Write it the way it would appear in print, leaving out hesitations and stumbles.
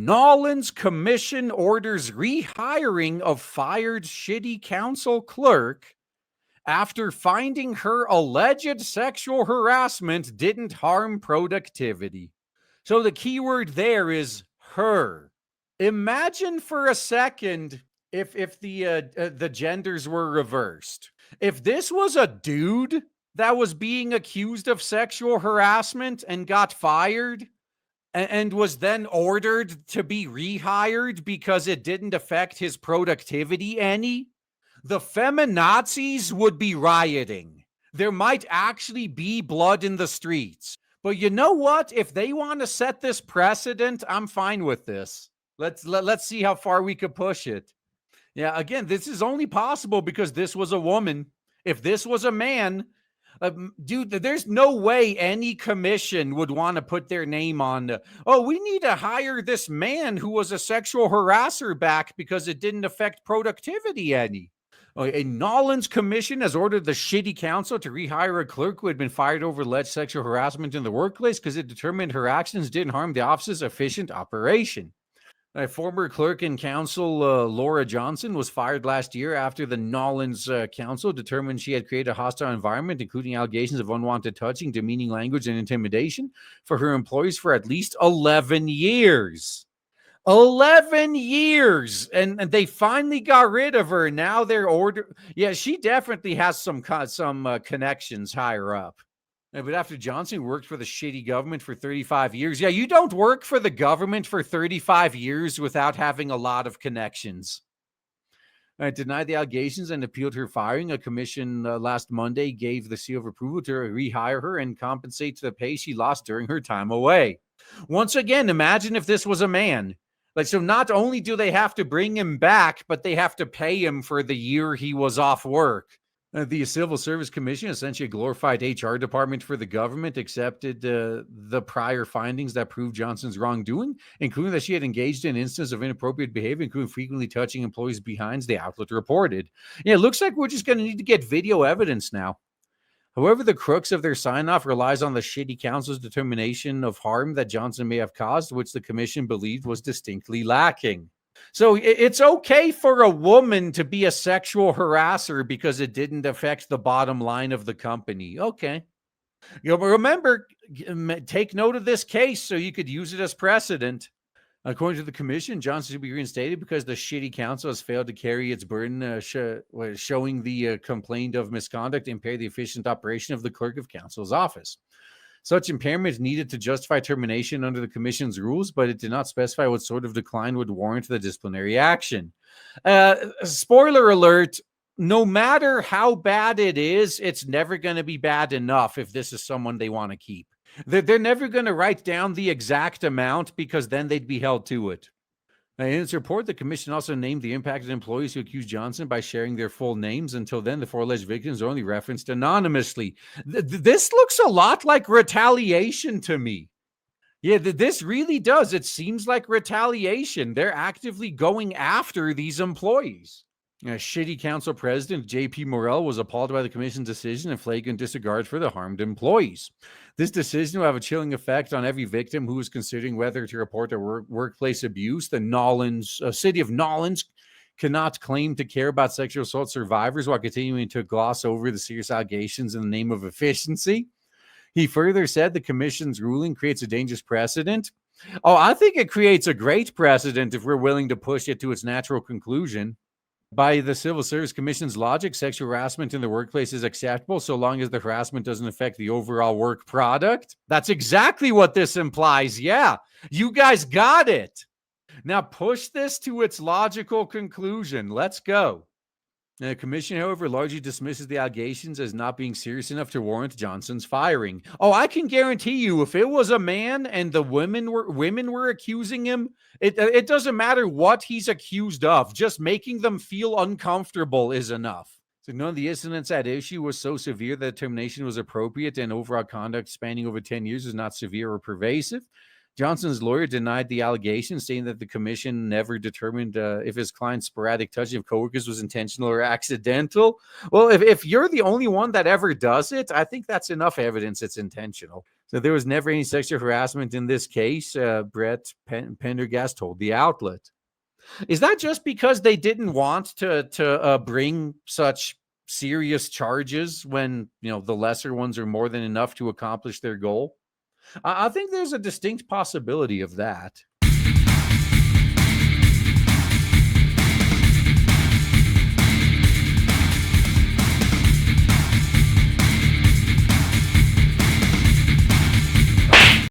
Nolan's commission orders rehiring of fired shitty council clerk after finding her alleged sexual harassment didn't harm productivity. So the keyword there is her. Imagine for a second if the genders were reversed. If this was a dude that was being accused of sexual harassment and got fired and was then ordered to be rehired because it didn't affect his productivity any, the feminazis would be rioting. There might actually be blood in the streets. But you know what? If they want to set this precedent, I'm fine with this. Let's see how far we could push it. Yeah, again, this is only possible because this was a woman. If this was a man, dude, there's no way any commission would want to put their name on, we need to hire this man who was a sexual harasser back because it didn't affect productivity any. A Nolan's commission has ordered the shitty council to rehire a clerk who had been fired over alleged sexual harassment in the workplace because it determined her actions didn't harm the office's efficient operation. A former clerk in council, Laura Johnson, was fired last year after the Nolan's council determined she had created a hostile environment, including allegations of unwanted touching, demeaning language, and intimidation for her employees for at least 11 years. 11 years, and they finally got rid of her. Now they're yeah, she definitely has some connections higher up. But after Johnson worked for the shitty government for 35 years, yeah, you don't work for the government for 35 years without having a lot of connections. Denied the allegations and appealed her firing. A commission last Monday gave the seal of approval to rehire her and compensate the pay she lost during her time away. Once again, imagine if this was a man. So not only do they have to bring him back, but they have to pay him for the year he was off work. The Civil Service Commission, essentially a glorified HR department for the government, accepted the prior findings that proved Johnson's wrongdoing, including that she had engaged in instances of inappropriate behavior, including frequently touching employees' behinds, the outlet reported. Yeah, it looks like we're just going to need to get video evidence now. However, the crux of their sign-off relies on the shitty council's determination of harm that Johnson may have caused, which the commission believed was distinctly lacking. So it's okay for a woman to be a sexual harasser because it didn't affect the bottom line of the company. Okay. Remember, take note of this case so you could use it as precedent. According to the commission, Johnson should be reinstated because the shitty council has failed to carry its burden, showing the complaint of misconduct impaired the efficient operation of the clerk of council's office. Such impairment is needed to justify termination under the commission's rules, but it did not specify what sort of decline would warrant the disciplinary action. Spoiler alert, no matter how bad it is, it's never going to be bad enough if this is someone they want to keep. They're never going to write down the exact amount because then they'd be held to it. In its report, the commission also named the impacted employees who accused Johnson by sharing their full names. Until then, the 4 alleged victims are only referenced anonymously. This looks a lot like retaliation to me. Yeah, this really does. It seems like retaliation. They're actively going after these employees. Shitty council president J.P. Morrell was appalled by the commission's decision and flagrant disregard for the harmed employees. This decision will have a chilling effect on every victim who is considering whether to report their workplace abuse. The city of Nolan's cannot claim to care about sexual assault survivors while continuing to gloss over the serious allegations in the name of efficiency. He further said the commission's ruling creates a dangerous precedent. I think it creates a great precedent if we're willing to push it to its natural conclusion. By the Civil Service Commission's logic, sexual harassment in the workplace is acceptable so long as the harassment doesn't affect the overall work product. That's exactly what this implies. Yeah, you guys got it. Now push this to its logical conclusion. Let's go. The commission, however, largely dismisses the allegations as not being serious enough to warrant Johnson's firing. I can guarantee you, if it was a man and the women were accusing him, it doesn't matter what he's accused of. Just making them feel uncomfortable is enough. So none of the incidents at issue was so severe that termination was appropriate, and overall conduct spanning over 10 years is not severe or pervasive. Johnson's lawyer denied the allegations, saying that the commission never determined if his client's sporadic touching of coworkers was intentional or accidental. Well, if you're the only one that ever does it, I think that's enough evidence it's intentional. So there was never any sexual harassment in this case, Brett Pendergast told the outlet. Is that just because they didn't want to bring such serious charges when, the lesser ones are more than enough to accomplish their goal? I think there's a distinct possibility of that.